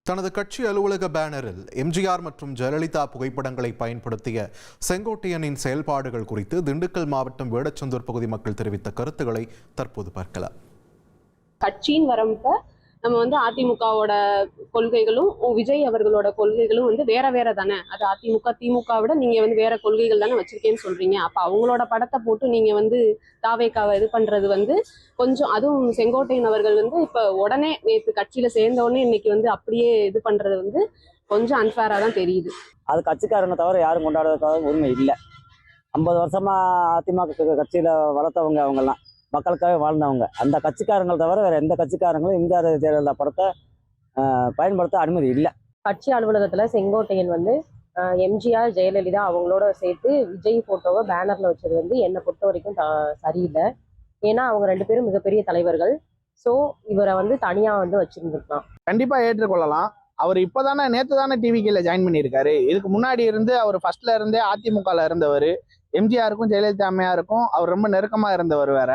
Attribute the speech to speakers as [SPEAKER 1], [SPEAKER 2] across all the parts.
[SPEAKER 1] தனது கட்சி அலுவலக பேனரில் எம்ஜிஆர் மற்றும் ஜெயலலிதா புகைப்படங்களை பயன்படுத்திய செங்கோட்டையனின் செயல்பாடுகள் குறித்து திண்டுக்கல் மாவட்டம் வேடச்சந்தூர் பகுதி மக்கள் தெரிவித்த கருத்துக்களை தற்போது பார்க்கலாம்.
[SPEAKER 2] கட்சியின் வரம்ப நம்ம அதிமுகவோட கொள்கைகளும் விஜய் அவர்களோட கொள்கைகளும் வேற வேற தானே. அது அதிமுக திமுக விட நீங்க வேற கொள்கைகள் தானே வச்சிருக்கேன்னு சொல்றீங்க. அப்ப அவங்களோட படத்தை போட்டு நீங்க தாவேக்காவை இது பண்றது கொஞ்சம், அதுவும் செங்கோட்டையன் அவர்கள் இப்ப உடனே நேற்று கட்சியில சேர்ந்த உடனே இன்னைக்கு அப்படியே இது பண்றது கொஞ்சம் அன்ஃபேரா தான் தெரியுது.
[SPEAKER 3] அது கட்சிக்காரனை தவிர யாரும் கொண்டாடுறதுக்காக உரிமை இல்லை. 50 வருஷமா அதிமுக கட்சியில வளர்த்தவங்க, அவங்கெல்லாம் மக்களுக்காக வாழ்ந்தவங்க. அந்த கட்சிக்காரங்களை தவிர வேற எந்த கட்சிக்காரங்களும் எம்ஜிஆர் ஜெயலலிதா படத்தை பயன்படுத்த அனுமதி இல்லை.
[SPEAKER 4] கட்சி அலுவலகத்துல செங்கோட்டையன் எம்ஜிஆர் ஜெயலலிதா அவங்களோட சேர்த்து விஜய் போட்டோவை பேனர்ல வச்சது என்னை பொறுத்த வரைக்கும் சரியில்லை. ஏன்னா அவங்க 2 பேரும் மிகப்பெரிய தலைவர்கள். ஸோ இவரை தனியா வச்சிருந்துருக்கலாம்.
[SPEAKER 5] கண்டிப்பா ஏற்றுக்கொள்ளலாம். அவர் இப்பதானே நேற்று தானே டிவிக்கில ஜாயின் பண்ணியிருக்காரு. இதுக்கு முன்னாடி இருந்து அவர் ஃபர்ஸ்ட்ல இருந்தே அதிமுகல இருந்தவர். எம்ஜிஆருக்கும் ஜெயலலிதா அம்மையாருக்கும் அவர் ரொம்ப நெருக்கமா இருந்தவர் வேற.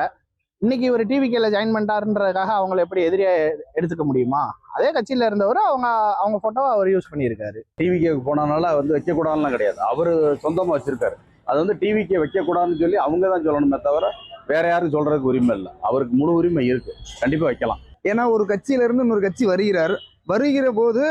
[SPEAKER 5] இன்னைக்கு இவர் டிவிக்கில ஜாயின் பண்ணிட்டாருன்றதுக்காக அவங்களை எப்படி எதிரியா எடுத்துக்க முடியுமா? அதே கட்சியில இருந்தவர் அவங்க போட்டோவை அவர் யூஸ் பண்ணியிருக்காரு.
[SPEAKER 6] டிவிக்கு போனதுனால வைக்கக்கூடாதுலாம் கிடையாது. அவரு சொந்தமா வச்சிருக்காரு. அது டிவிக்கு வைக்கக்கூடாதுன்னு சொல்லி அவங்க தான் சொல்லணுமே தவிர வேற யாரும் சொல்றதுக்கு உரிமை இல்லை. அவருக்கு முழு உரிமை இருக்கு, கண்டிப்பா வைக்கலாம்.
[SPEAKER 7] ஏன்னா ஒரு கட்சியில இருந்து இன்னொரு கட்சி வருகிற போது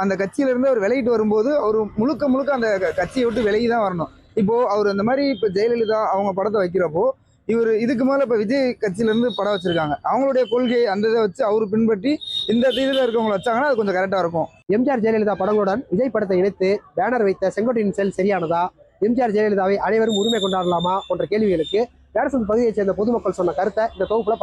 [SPEAKER 7] அந்த கட்சியில இருந்து அவர் விலகிட்டு வரும்போது அவர் முழுக்க அந்த கட்சியை விட்டு விலகி தான் வரணும். இப்போ அவர் இந்த மாதிரி இப்போ ஜெயலலிதா அவங்க படத்தை வைக்கிறப்போ இவர் இதுக்கு மேலே இப்போ விஜய் கட்சியிலேருந்து படம் வச்சிருக்காங்க. அவங்களுடைய கொள்கை அந்த இதை வச்சு அவர் பின்பற்றி இந்த இதில் இருக்கவங்களை வச்சாங்கன்னா அது கொஞ்சம் கரெக்டாக இருக்கும்.
[SPEAKER 8] எம்ஜிஆர் ஜெயலலிதா படங்களுடன் விஜய் படத்தை இணைத்து பேனர் வைத்த செங்கோட்டையன் செயல் சரியானதா? எம்ஜிஆர் ஜெயலலிதாவை அனைவரும் உரிமை கொண்டாடலாமா போன்ற கேள்விகளுக்கு வேடச்சந்தூர் பகுதியைச் சேர்ந்த பொதுமக்கள் சொன்ன கருத்தை இந்த தொகுப்புல